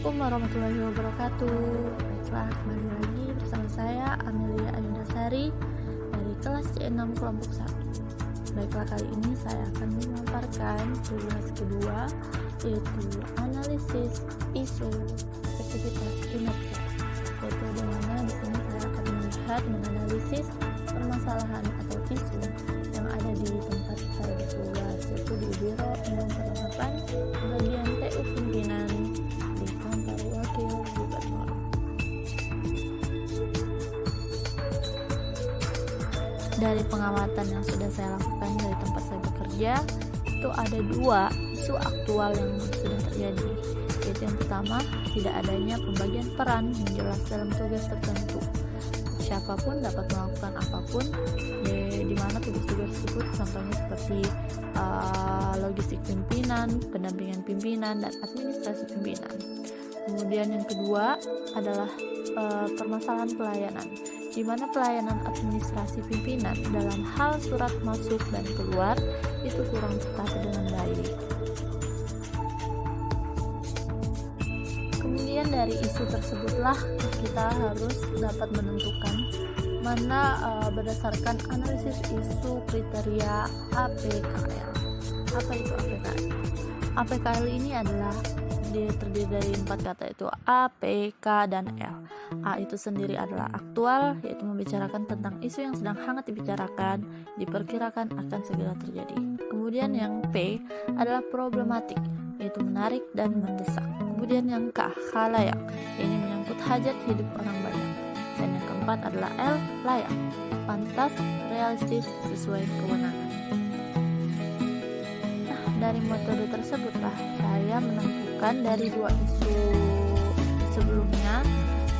Assalamualaikum warahmatullahi wabarakatuh. Baiklah, kembali lagi bersama saya Amelia Ayundasari dari kelas C6 kelompok 1. Baiklah, kali ini saya akan memaparkan tugas kedua, yaitu analisis isu aktivitas kinerja. Yaitu dimana di sini saya akan melihat menganalisis permasalahan atau isu yang ada di tempat saya bertugas, yaitu di Biro Umum Perlengkapan bagian TU Pimpinan di kantor Wakil Gubernur. Dari pengamatan yang sudah saya lakukan dari tempat saya bekerja, itu ada dua isu aktual yang sudah terjadi, yaitu yang pertama, tidak adanya pembagian peran yang jelas dalam tugas tertentu. Siapapun dapat melakukan apapun, di mana tugas-tugas tersebut contohnya seperti logistik pimpinan, pendampingan pimpinan, dan administrasi pimpinan. Kemudian yang kedua adalah permasalahan pelayanan, di mana pelayanan administrasi pimpinan dalam hal surat masuk dan keluar itu kurang tertata dengan baik. Kemudian dari isu tersebutlah kita harus dapat menentukan mana berdasarkan analisis isu kriteria APKL. Apa itu APKL? APKL ini adalah terdiri dari 4 kata, yaitu A, P, K, dan L. A itu sendiri adalah aktual, yaitu membicarakan tentang isu yang sedang hangat dibicarakan, diperkirakan akan segera terjadi. Kemudian yang P adalah problematik, yaitu menarik dan mendesak. Kemudian yang K, khalayak, ini menyangkut hajat hidup orang banyak. Dan yang keempat adalah L, layak, pantas, realistis, sesuai kewenangan. Nah, dari metode tersebutlah saya menentukan dari dua isu sebelumnya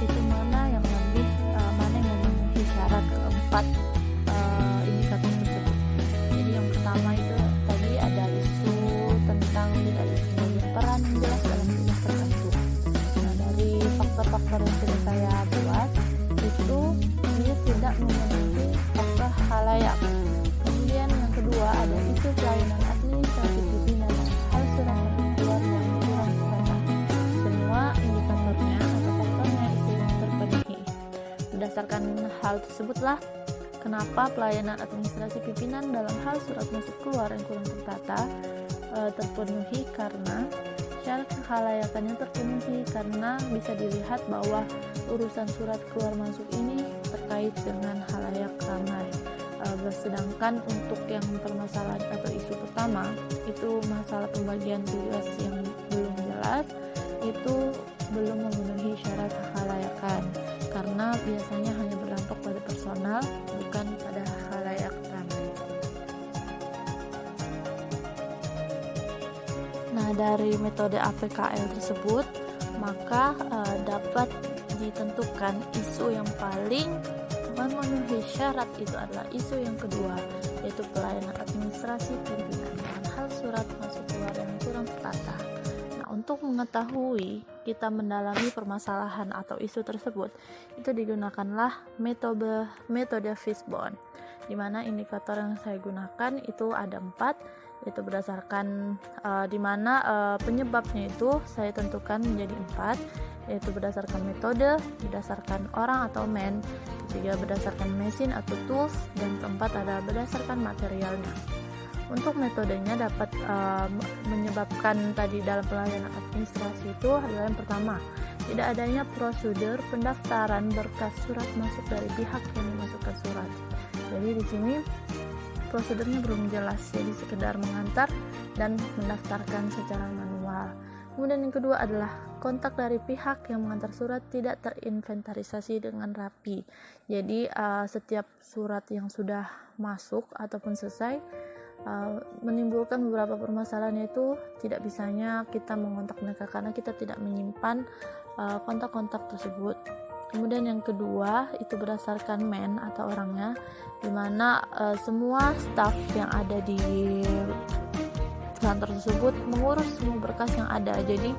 itu mana yang memenuhi syarat keempat indikator tersebut. Jadi yang pertama itu tadi ada isu tentang tidak ada pembagian peran yang jelas dalam tugas tertentu. Nah, dari faktor-faktor yang sudah saya buat itu dia tidak memenuhi faktor khalayak. Kemudian yang kedua ada isu pelayanan administrasi pimpinan dan hal surat keluar yang kurang tertata. Semua indikatornya atau faktornya itu terpenuhi. Berdasarkan hal tersebutlah kenapa pelayanan administrasi pimpinan dalam hal surat masuk keluar yang kurang tertata terpenuhi, karena syarat kekhalayakannya terpenuhi karena bisa dilihat bahwa urusan surat keluar masuk ini terkait dengan khalayak ramai. Sedangkan untuk yang permasalahan atau isu pertama itu masalah pembagian tugas yang belum jelas, itu belum memenuhi syarat kekhalayakan karena biasanya hanya berdampak pada personal, bukan pada khalayak ramai. Nah, dari metode APKL tersebut maka dapat ditentukan isu yang paling memenuhi syarat itu adalah isu yang kedua, yaitu pelayanan administrasi pimpinan dengan hal surat masuk keluar yang kurang tertata. Nah, untuk mengetahui kita mendalami permasalahan atau isu tersebut, itu digunakanlah metode Fishbone, di mana indikator yang saya gunakan itu ada 4, yaitu berdasarkan di mana penyebabnya itu saya tentukan menjadi 4, yaitu berdasarkan metode, berdasarkan orang atau man, ketiga berdasarkan mesin atau tools, dan keempat adalah berdasarkan materialnya. Untuk metodenya dapat menyebabkan tadi dalam pelayanan administrasi itu adalah yang pertama, tidak adanya prosedur pendaftaran berkas surat masuk dari pihak yang memasukkan surat. Jadi di sini prosedurnya belum jelas, jadi sekedar mengantar dan mendaftarkan secara manual. Kemudian yang kedua adalah kontak dari pihak yang mengantar surat tidak terinventarisasi dengan rapi. Jadi setiap surat yang sudah masuk ataupun selesai menimbulkan beberapa permasalahan, yaitu tidak bisanya kita mengontak mereka karena kita tidak menyimpan kontak-kontak tersebut. Kemudian yang kedua itu berdasarkan man atau orangnya, di mana semua staf yang ada di kantor tersebut mengurus semua berkas yang ada. Jadi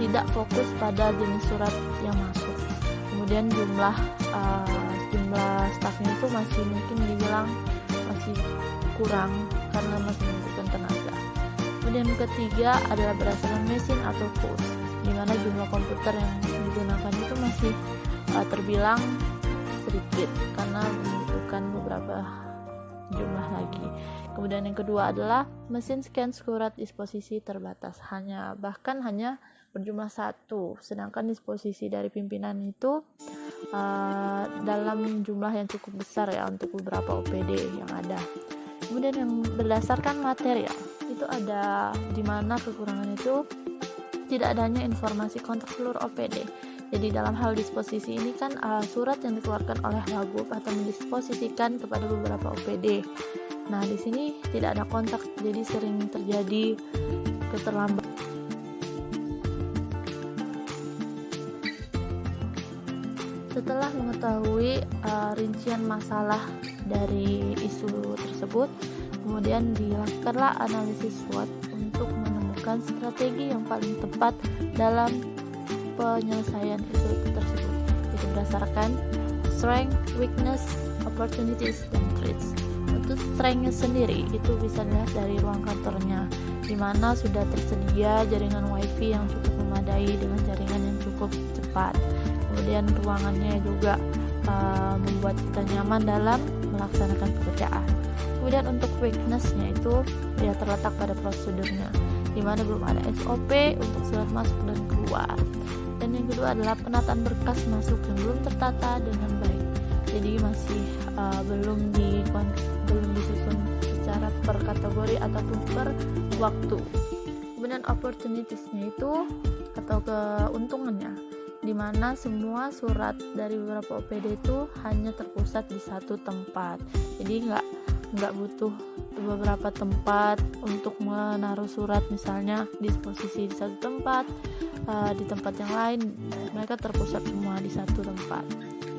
tidak fokus pada jenis surat yang masuk. Kemudian jumlah stafnya itu masih mungkin dibilang masih kurang karena masih membutuhkan tenaga. Kemudian yang ketiga adalah berdasarkan mesin atau tools, di mana jumlah komputer yang digunakan itu masih terbilang sedikit karena membutuhkan beberapa jumlah lagi. Kemudian yang kedua adalah mesin scan surat disposisi terbatas, bahkan hanya berjumlah satu, sedangkan disposisi dari pimpinan itu dalam jumlah yang cukup besar ya untuk beberapa OPD yang ada. Kemudian yang berdasarkan material itu ada di mana kekurangan itu tidak adanya informasi kontak seluruh OPD. Jadi dalam hal disposisi ini kan surat yang dikeluarkan oleh Wagub atau mendisposisikan kepada beberapa OPD. Nah, di sini tidak ada kontak, jadi sering terjadi keterlambatan. Setelah mengetahui rincian masalah dari isu tersebut, kemudian dilakukanlah analisis SWOT untuk menemukan strategi yang paling tepat dalam penyelesaian isu tersebut. Itu berdasarkan strength, weakness, opportunities, dan threats. Untuk strength-nya sendiri itu bisa dilihat dari ruang kantornya, di mana sudah tersedia jaringan WiFi yang cukup memadai dengan jaringan yang cukup cepat. Kemudian ruangannya juga membuat kita nyaman dalam melaksanakan pekerjaan. Kemudian untuk weakness-nya itu ya terletak pada prosedurnya, di mana belum ada SOP untuk surat masuk dan keluar. Dan yang kedua adalah penataan berkas masuk yang belum tertata dengan baik, jadi masih belum disusun secara per kategori ataupun per waktu. Kemudian opportunities-nya itu atau keuntungannya, di mana semua surat dari beberapa OPD itu hanya terpusat di satu tempat, jadi nggak butuh beberapa tempat untuk menaruh surat, misalnya disposisi di satu tempat, di tempat yang lain mereka terpusat semua di satu tempat.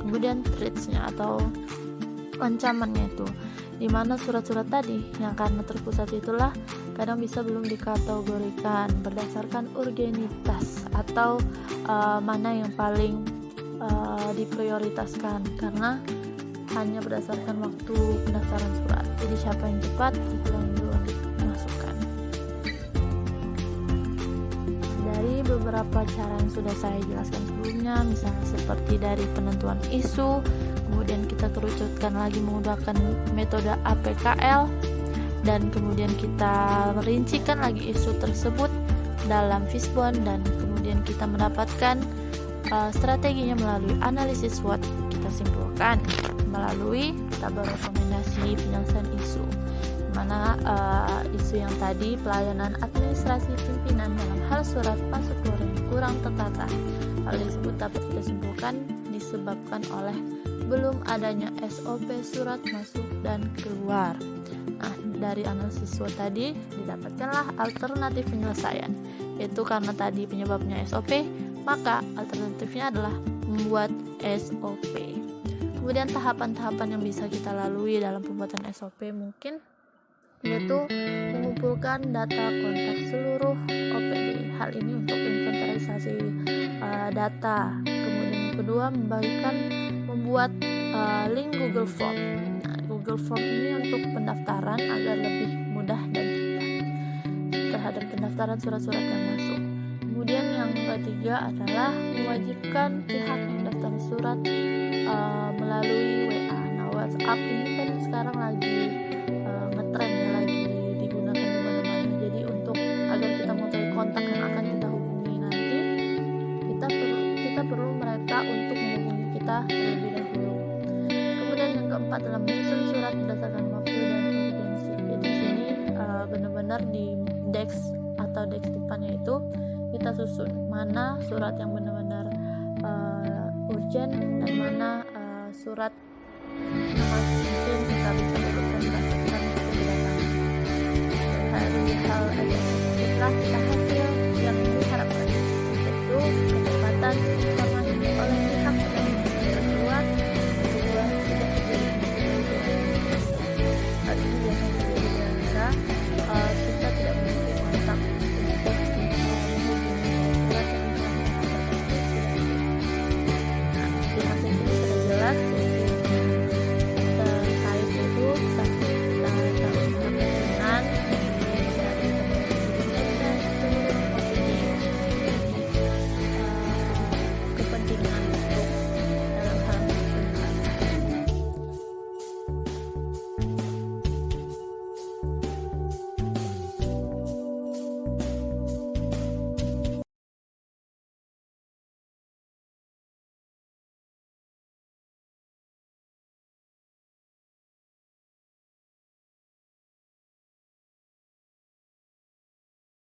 Kemudian threats-nya atau ancamannya itu, di mana surat-surat tadi yang karena terpusat itulah kadang bisa belum dikategorikan berdasarkan urgenitas atau mana yang paling diprioritaskan, karena hanya berdasarkan waktu pendaftaran surat. Jadi siapa yang cepat itu yang duluan dimasukkan. Dari beberapa cara yang sudah saya jelaskan sebelumnya, misalnya seperti dari penentuan isu, kemudian kita kerucutkan lagi menggunakan metode APKL, dan kemudian kita merincikan lagi isu tersebut dalam fishbone, dan kemudian kita mendapatkan strateginya melalui analisis SWOT. Kita simpulkan melalui tabel rekomendasi penyelesaian isu, di mana isu yang tadi pelayanan administrasi pimpinan dalam hal surat masuk keluar yang kurang tertata. Hal tersebut dapat kita simpulkan disebabkan oleh belum adanya SOP surat masuk dan keluar. Nah, dari analisis SWOT tadi didapatkanlah alternatif penyelesaian, yaitu karena tadi penyebabnya SOP, maka alternatifnya adalah membuat SOP. Kemudian tahapan-tahapan yang bisa kita lalui dalam pembuatan SOP mungkin yaitu mengumpulkan data kontak seluruh OPD. Hal ini untuk inventarisasi data. Kemudian yang kedua, membuat link Google Form. Nah, Google Form ini untuk pendaftaran agar lebih mudah dan cepat terhadap pendaftaran surat-surat yang masuk. Kemudian yang ketiga adalah mewajibkan pihak yang mendaftar surat melalui WA. Nah, WhatsApp ini kan sekarang lagi ngetren ya, lagi digunakan di mana-mana. Jadi untuk agar kita mengetahui kontak yang akan kita hubungi nanti, kita perlu mereka untuk menghubungi kita terlebih dahulu. Kemudian yang keempat adalah menyusun surat berdasarkan waktu dan urgensi. Jadi di sini benar-benar di desk atau desk depannya itu kita susun mana surat yang benar-benar urgent dan mana surat